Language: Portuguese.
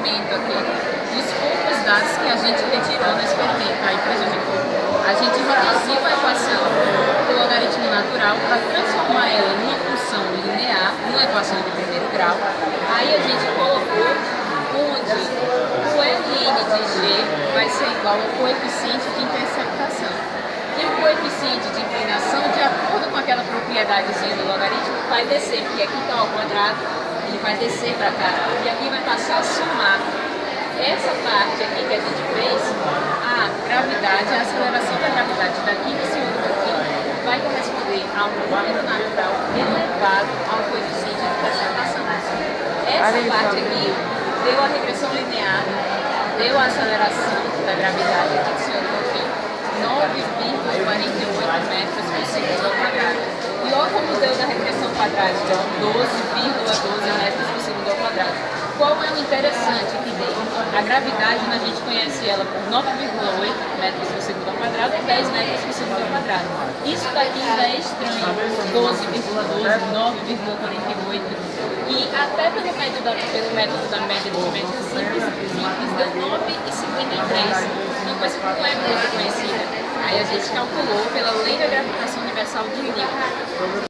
experimento aqui, dos poucos dados que a gente retirou no experimento, aí prejudicou. A gente reduziu a equação do logaritmo natural para transformar ela numa função linear, numa equação de primeiro grau. Aí a gente colocou onde o ln de g vai ser igual ao coeficiente de interceptação. E o coeficiente de inclinação, de acordo com aquela propriedadezinha do logaritmo, vai descer, porque aqui está ao quadrado, ele vai descer para cá, e aqui vai passar a somar. Essa parte aqui que a gente fez, a gravidade, a aceleração da gravidade daqui nesse outro aqui, vai corresponder a um número natural elevado ao coeficiente de interceptação. Essa parte aqui deu a regressão linear, deu a aceleração da gravidade aqui desse outro aqui, 9,48 metros por segundo ao quadrado. E olha como deu da regressão quadrática, 12,12 metros por segundo ao quadrado. Qual é o interessante que deu? A gravidade, a gente conhece ela por 9,8 metros por segundo ao quadrado e 10 metros por segundo ao quadrado. Isso daqui ainda é estranho, 12,12, 9,48. E até pelo método da média de média simples, deu 9,53. Uma coisa que não é muito conhecida. Aí a gente calculou pela lei da gravitação universal de Newton.